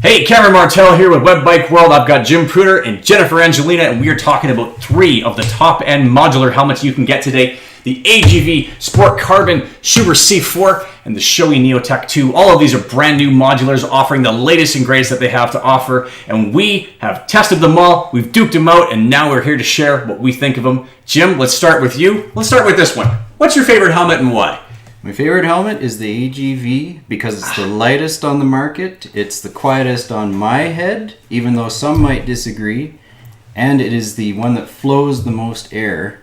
Hey, Cameron Martell here with Web Bike World. I've got Jim Pruder and Jennifer Angelina, and we are talking about 3 of the top-end modular helmets you can get today. The AGV Sport Carbon Schubert C4 and the Shoei Neotech 2. All of these are brand new modulars offering the latest and greatest that they have to offer. And we have tested them all, we've duped them out, and now we're here to share what we think of them. Jim, let's start with you. Let's start with this one. What's your favorite helmet and why? My favorite helmet is the AGV because it's the lightest on the market, it's the quietest on my head, even though some might disagree, and it is the one that flows the most air.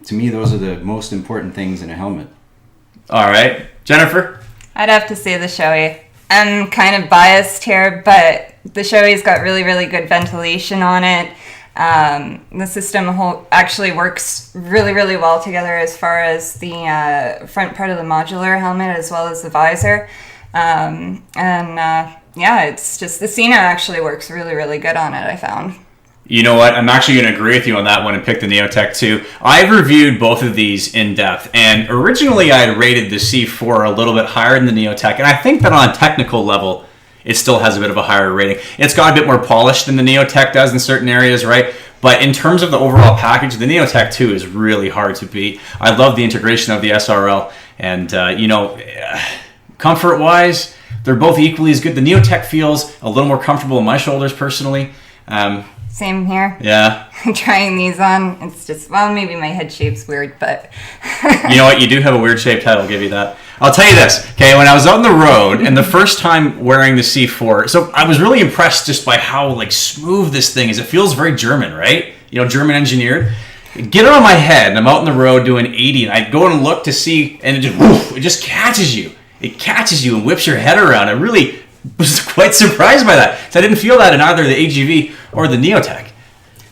To me, those are the most important things in a helmet. All right. Jennifer? I'd have to say the Shoei. I'm kind of biased here, but the Shoei's got really, really good ventilation on it. The system actually works really, really well together as far as the front part of the modular helmet as well as the visor. It's just the Cena actually works really, really good on it, I found. You know what? I'm actually going to agree with you on that one and pick the Neotech 2. I've reviewed both of these in depth, and originally I had rated the C4 a little bit higher than the Neotech, and I think that on a technical level, it still has a bit of a higher rating. It's got a bit more polish than the Neotech does in certain areas, right? But in terms of the overall package, the Neotech 2 is really hard to beat. I love the integration of the SRL, and comfort-wise, they're both equally as good. The Neotech feels a little more comfortable in my shoulders, personally. Same here. Yeah. Trying these on, it's just, well, maybe my head shape's weird, but... You know what? You do have a weird shaped head, I'll give you that. I'll tell you this, okay? When I was on the road, and the first time wearing the C4, so I was really impressed just by how, smooth this thing is. It feels very German, right? German engineered. Get it on my head, and I'm out on the road doing 80, and I go and look to see, and it just catches you. It catches you and whips your head around. I really was quite surprised by that. So I didn't feel that in either the AGV or the Neotech.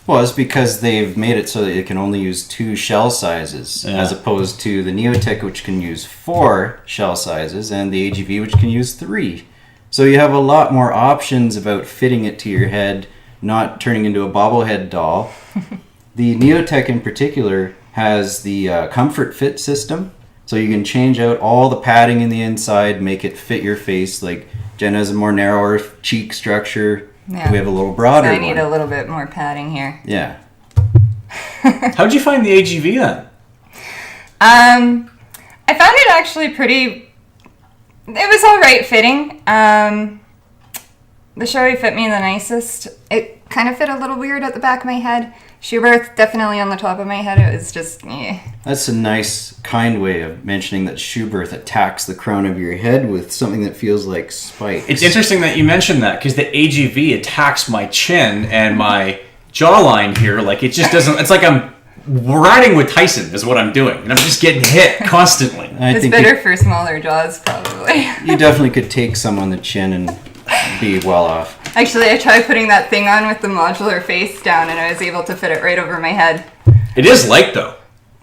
Well, it's because they've made it so that it can only use 2 shell sizes, as opposed to the Neotech, which can use 4 shell sizes, and the AGV, which can use 3. So you have a lot more options about fitting it to your head, not turning into a bobblehead doll. The Neotech in particular has the comfort fit system, so you can change out all the padding in the inside, make it fit your face. Like Jen has a more narrower cheek structure. Yeah. We have a little broader so I need a little bit more padding here. Yeah. How'd you find the AGV then? I found it actually pretty... It was all right fitting. The Shoei fit me the nicest. It kind of fit a little weird at the back of my head. Schubert, definitely on the top of my head. It was just... That's a nice, kind way of mentioning that Schubert attacks the crown of your head with something that feels like spikes. It's interesting that you mentioned that, because the AGV attacks my chin and my jawline here. It just doesn't... It's like I'm riding with Tyson is what I'm doing, and I'm just getting hit constantly. It's better for smaller jaws, probably. You definitely could take some on the chin and be well off. Actually, I tried putting that thing on with the modular face down, and I was able to fit it right over my head. It is light, though.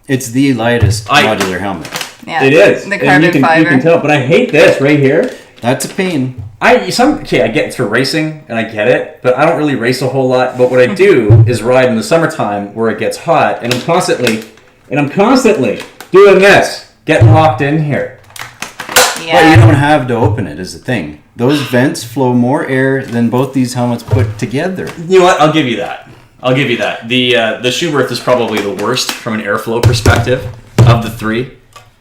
It's the lightest modular helmet. Yeah, it is. The carbon fiber. You can tell, but I hate this right here. That's a pain. I get it's for racing, and I get it, but I don't really race a whole lot. But what I do is ride in the summertime where it gets hot, and I'm constantly doing this, getting locked in here. Yeah. But you don't have to open it, is the thing. Those vents flow more air than both these helmets put together. You know what? I'll give you that. The Schubert is probably the worst from an airflow perspective of the 3.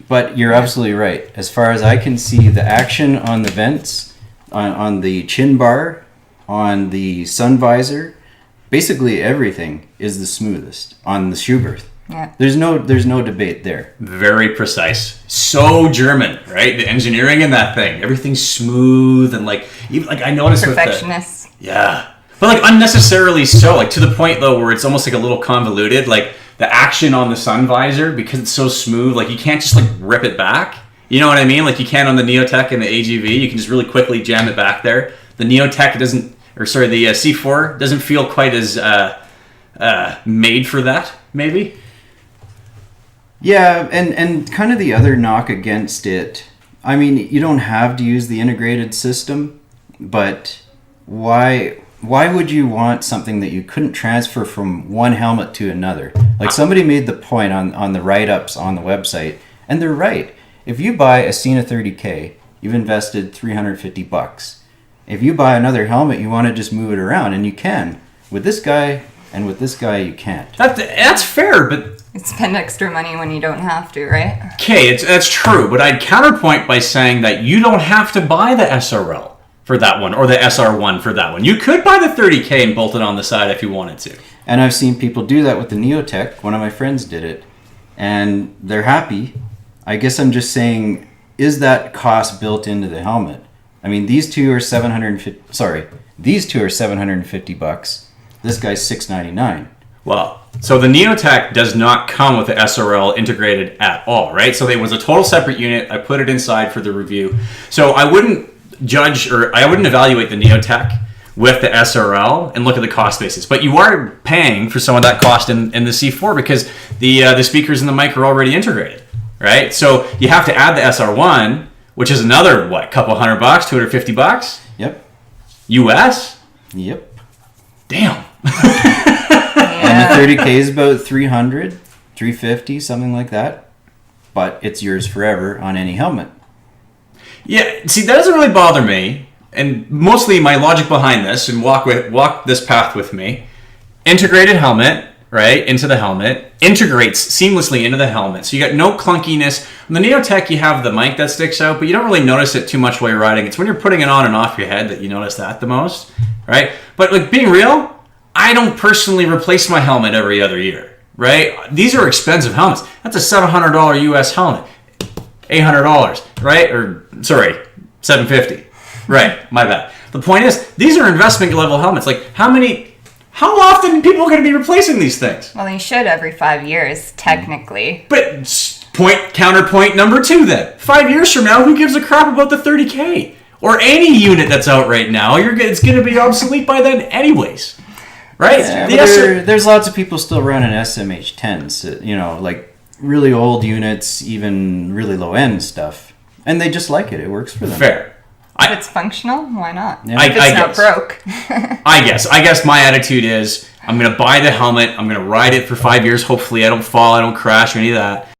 But you're absolutely right. As far as I can see, the action on the vents, on the chin bar, on the sun visor, basically everything is the smoothest on the Schubert. Yeah. There's no debate there. Very precise. So German, right? The engineering in that thing. Everything's smooth and even I noticed perfectionist. Yeah. But unnecessarily so. To the point though where it's almost a little convoluted. The action on the sun visor, because it's so smooth, you can't just rip it back. You know what I mean? You can on the Neotech and the AGV. You can just really quickly jam it back there. The Neotech the C4 doesn't feel quite as made for that, maybe. Yeah, and kind of the other knock against it, I mean, you don't have to use the integrated system, but why would you want something that you couldn't transfer from one helmet to another? Somebody made the point on the write-ups on the website, and they're right. If you buy a Cena 30K, you've invested $350. If you buy another helmet, you want to just move it around, and you can. With this guy and with this guy, you can't. That's fair, but Spend extra money when you don't have to, right? okay, that's true. But I'd counterpoint by saying that you don't have to buy the SRL for that one or the SR1 for that one. You could buy the 30K and bolt it on the side if you wanted to. And I've seen people do that with the Neotech. One of my friends did it, and they're happy. I guess I'm just saying, is that cost built into the helmet? I mean, these two are $750. This guy's $699. Well, so the Neotech does not come with the SRL integrated at all, right? So it was a total separate unit. I put it inside for the review. So I wouldn't judge or I wouldn't evaluate the Neotech with the SRL and look at the cost basis. But you are paying for some of that cost in the C4 because the speakers and the mic are already integrated, right? So you have to add the SR1, which is another, couple $100, $250? Yep. US? Yep. Damn. And the 30K is about 300, 350, something like that. But it's yours forever on any helmet. Yeah, see, that doesn't really bother me. And mostly my logic behind this, and walk this path with me. Integrated helmet, right, into the helmet. Integrates seamlessly into the helmet. So you got no clunkiness. On the Neotech, you have the mic that sticks out, but you don't really notice it too much while you're riding. It's when you're putting it on and off your head that you notice that the most, right? But like being real, I don't personally replace my helmet every other year, right? These are expensive helmets. That's a $700 US helmet. $800, right? Or, sorry, $750. Right, my bad. The point is, these are investment level helmets. Like, how often are people going to be replacing these things? Well, you should every 5 years, technically. But counterpoint number 2 then. 5 years from now, who gives a crap about the 30K? Or any unit that's out right now, it's going to be obsolete by then anyways. Right? Yeah, there's lots of people still running SMH10s, like really old units, even really low-end stuff. And they just like it. It works for them. Fair. If it's functional, why not? Yeah. If it's not broke. I guess my attitude is I'm going to buy the helmet. I'm going to ride it for 5 years. Hopefully I don't fall, I don't crash or any of that.